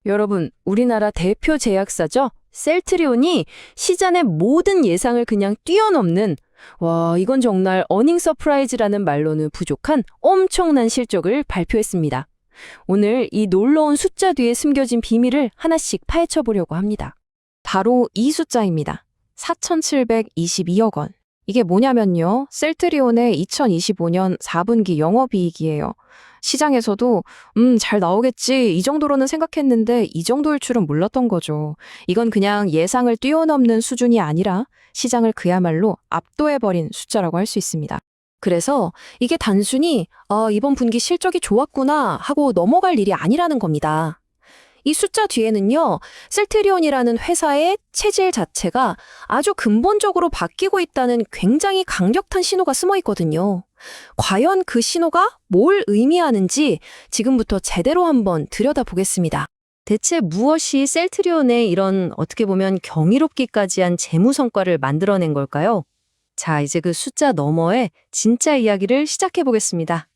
여러분, 우리나라 대표 제약사죠? 셀트리온이 시장의 모든 예상을 그냥 뛰어넘는, 와, 이건 정말 어닝 서프라이즈라는 말로는 부족한 엄청난 실적을 발표했습니다. 오늘 이 놀라운 숫자 뒤에 숨겨진 비밀을 하나씩 파헤쳐 보려고 합니다. 바로 이 숫자입니다. 4,722억 원. 이게 뭐냐면요. 셀트리온의 2025년 4분기 영업이익이에요. 시장에서도 잘 나오겠지 이 정도로는 생각했는데 이 정도일 줄은 몰랐던 거죠. 이건 그냥 예상을 뛰어넘는 수준이 아니라 시장을 그야말로 압도해버린 숫자라고 할 수 있습니다. 그래서 이게 단순히 이번 분기 실적이 좋았구나 하고 넘어갈 일이 아니라는 겁니다. 이 숫자 뒤에는요, 셀트리온이라는 회사의 체질 자체가 아주 근본적으로 바뀌고 있다는 굉장히 강력한 신호가 숨어 있거든요. 과연 그 신호가 뭘 의미하는지 지금부터 제대로 한번 들여다보겠습니다. 대체 무엇이 셀트리온의 이런 어떻게 보면 경이롭기까지 한 재무 성과를 만들어낸 걸까요? 자, 이제 그 숫자 너머의 진짜 이야기를 시작해 보겠습니다.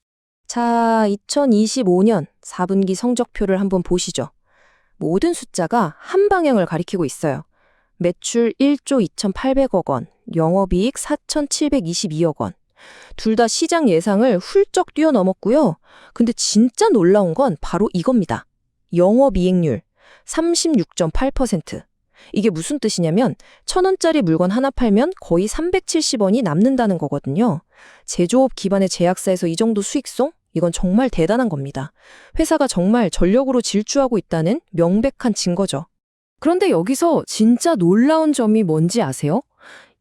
자, 2025년 4분기 성적표를 한번 보시죠. 모든 숫자가 한 방향을 가리키고 있어요. 매출 1조 2,800억 원, 영업이익 4,722억 원. 둘 다 시장 예상을 훌쩍 뛰어넘었고요. 근데 진짜 놀라운 건 바로 이겁니다. 영업이익률 36.8%. 이게 무슨 뜻이냐면 1,000원짜리 물건 하나 팔면 거의 370원이 남는다는 거거든요. 제조업 기반의 제약사에서 이 정도 수익성? 이건 정말 대단한 겁니다. 회사가 정말 전력으로 질주하고 있다는 명백한 증거죠. 그런데 여기서 진짜 놀라운 점이 뭔지 아세요?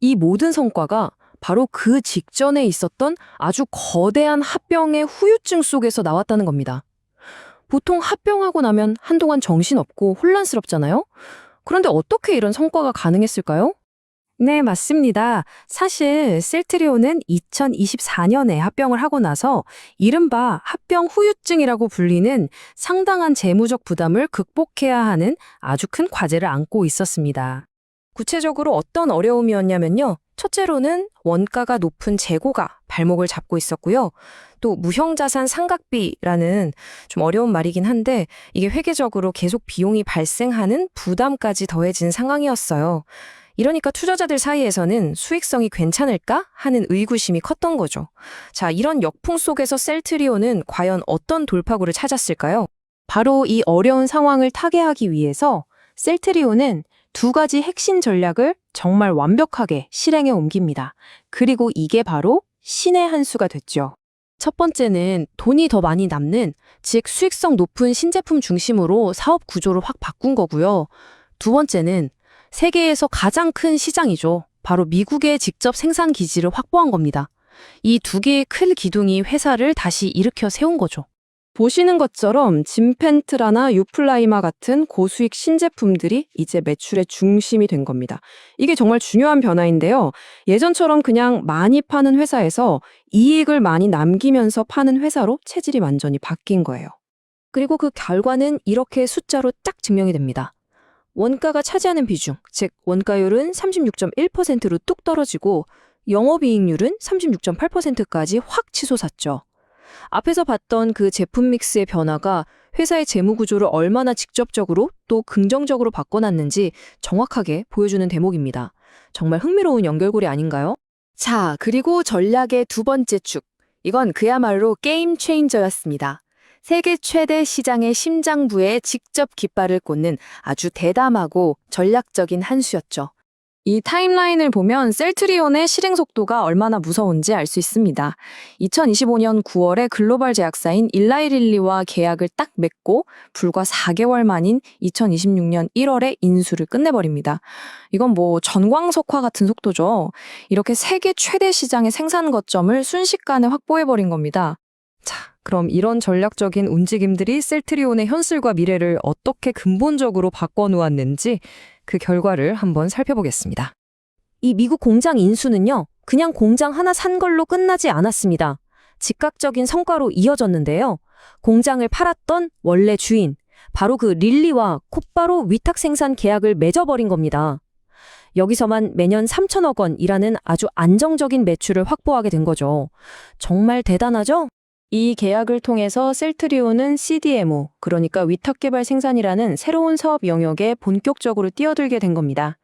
이 모든 성과가 바로 그 직전에 있었던 아주 거대한 합병의 후유증 속에서 나왔다는 겁니다. 보통 합병하고 나면 한동안 정신없고 혼란스럽잖아요? 그런데 어떻게 이런 성과가 가능했을까요? 네, 맞습니다. 사실 셀트리온은 2024년에 합병을 하고 나서 이른바 합병 후유증이라고 불리는 상당한 재무적 부담을 극복해야 하는 아주 큰 과제를 안고 있었습니다. 구체적으로 어떤 어려움이었냐면요. 첫째로는 원가가 높은 재고가 발목을 잡고 있었고요. 또 무형자산 상각비라는 좀 어려운 말이긴 한데 이게 회계적으로 계속 비용이 발생하는 부담까지 더해진 상황이었어요. 이러니까 투자자들 사이에서는 수익성이 괜찮을까 하는 의구심이 컸던 거죠. 자, 이런 역풍 속에서 셀트리온은 과연 어떤 돌파구를 찾았을까요? 바로 이 어려운 상황을 타개하기 위해서 셀트리온은 두 가지 핵심 전략을 정말 완벽하게 실행에 옮깁니다. 그리고 이게 바로 신의 한 수가 됐죠. 첫 번째는 돈이 더 많이 남는, 즉 수익성 높은 신제품 중심으로 사업 구조를 확 바꾼 거고요. 두 번째는 세계에서 가장 큰 시장이죠. 바로 미국의 직접 생산 기지를 확보한 겁니다. 이 두 개의 큰 기둥이 회사를 다시 일으켜 세운 거죠. 보시는 것처럼 진펜트라나 유플라이마 같은 고수익 신제품들이 이제 매출의 중심이 된 겁니다. 이게 정말 중요한 변화인데요. 예전처럼 그냥 많이 파는 회사에서 이익을 많이 남기면서 파는 회사로 체질이 완전히 바뀐 거예요. 그리고 그 결과는 이렇게 숫자로 딱 증명이 됩니다. 원가가 차지하는 비중, 즉 원가율은 36.1%로 뚝 떨어지고 영업이익률은 36.8%까지 확 치솟았죠. 앞에서 봤던 그 제품 믹스의 변화가 회사의 재무 구조를 얼마나 직접적으로 또 긍정적으로 바꿔놨는지 정확하게 보여주는 대목입니다. 정말 흥미로운 연결고리 아닌가요? 자, 그리고 전략의 두 번째 축. 이건 그야말로 게임 체인저였습니다. 세계 최대 시장의 심장부에 직접 깃발을 꽂는 아주 대담하고 전략적인 한 수였죠. 이 타임라인을 보면 셀트리온의 실행 속도가 얼마나 무서운지 알 수 있습니다. 2025년 9월에 글로벌 제약사인 일라이릴리와 계약을 딱 맺고 불과 4개월 만인 2026년 1월에 인수를 끝내버립니다. 이건 뭐 전광석화 같은 속도죠. 이렇게 세계 최대 시장의 생산 거점을 순식간에 확보해버린 겁니다. 자, 그럼 이런 전략적인 움직임들이 셀트리온의 현실과 미래를 어떻게 근본적으로 바꿔놓았는지 그 결과를 한번 살펴보겠습니다. 이 미국 공장 인수는요, 그냥 공장 하나 산 걸로 끝나지 않았습니다. 즉각적인 성과로 이어졌는데요. 공장을 팔았던 원래 주인, 바로 그 릴리와 곧바로 위탁 생산 계약을 맺어버린 겁니다. 여기서만 매년 3천억 원이라는 아주 안정적인 매출을 확보하게 된 거죠. 정말 대단하죠? 이 계약을 통해서 셀트리온은 CDMO, 그러니까 위탁개발 생산이라는 새로운 사업 영역에 본격적으로 뛰어들게 된 겁니다.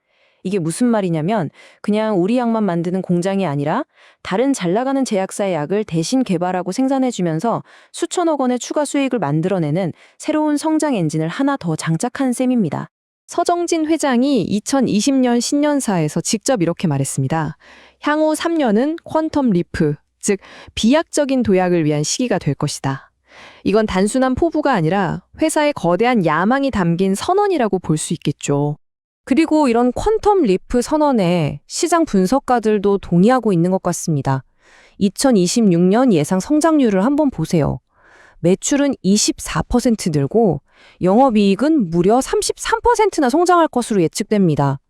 이게 무슨 말이냐면 그냥 우리 약만 만드는 공장이 아니라 다른 잘 나가는 제약사의 약을 대신 개발하고 생산해주면서 수천억 원의 추가 수익을 만들어내는 새로운 성장 엔진을 하나 더 장착한 셈입니다. 서정진 회장이 2020년 신년사에서 직접 이렇게 말했습니다. 향후 3년은 퀀텀 리프, 즉 비약적인 도약을 위한 시기가 될 것이다. 이건 단순한 포부가 아니라 회사의 거대한 야망이 담긴 선언이라고 볼 수 있겠죠. 그리고 이런 퀀텀 리프 선언에 시장 분석가들도 동의하고 있는 것 같습니다. 2026년 예상 성장률을 한번 보세요. 매출은 24% 늘고 영업이익은 무려 33%나 성장할 것으로 예측됩니다.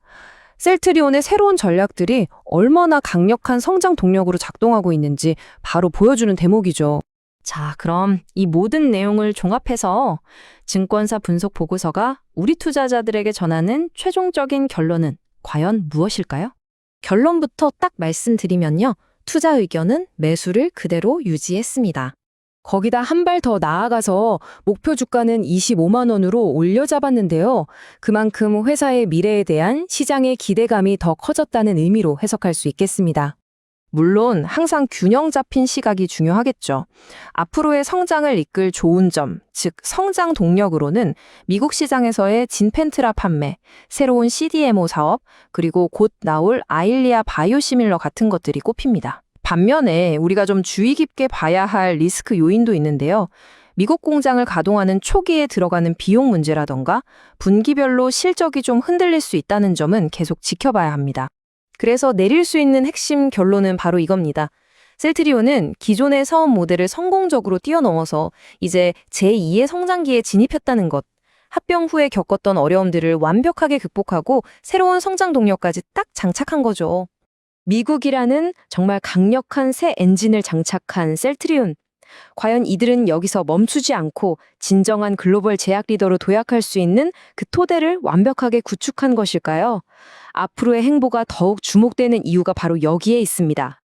셀트리온의 새로운 전략들이 얼마나 강력한 성장 동력으로 작동하고 있는지 바로 보여주는 대목이죠. 자, 그럼 이 모든 내용을 종합해서 증권사 분석 보고서가 우리 투자자들에게 전하는 최종적인 결론은 과연 무엇일까요? 결론부터 딱 말씀드리면요. 투자 의견은 매수를 그대로 유지했습니다. 거기다 한 발 더 나아가서 목표 주가는 25만 원으로 올려잡았는데요. 그만큼 회사의 미래에 대한 시장의 기대감이 더 커졌다는 의미로 해석할 수 있겠습니다. 물론 항상 균형 잡힌 시각이 중요하겠죠. 앞으로의 성장을 이끌 좋은 점, 즉 성장 동력으로는 미국 시장에서의 진펜트라 판매, 새로운 CDMO 사업, 그리고 곧 나올 아일리아 바이오시밀러 같은 것들이 꼽힙니다. 반면에 우리가 좀 주의 깊게 봐야 할 리스크 요인도 있는데요. 미국 공장을 가동하는 초기에 들어가는 비용 문제라던가 분기별로 실적이 좀 흔들릴 수 있다는 점은 계속 지켜봐야 합니다. 그래서 내릴 수 있는 핵심 결론은 바로 이겁니다. 셀트리온은 기존의 사업 모델을 성공적으로 뛰어넘어서 이제 제2의 성장기에 진입했다는 것. 합병 후에 겪었던 어려움들을 완벽하게 극복하고 새로운 성장 동력까지 딱 장착한 거죠. 미국이라는 정말 강력한 새 엔진을 장착한 셀트리온. 과연 이들은 여기서 멈추지 않고 진정한 글로벌 제약 리더로 도약할 수 있는 그 토대를 완벽하게 구축한 것일까요? 앞으로의 행보가 더욱 주목되는 이유가 바로 여기에 있습니다.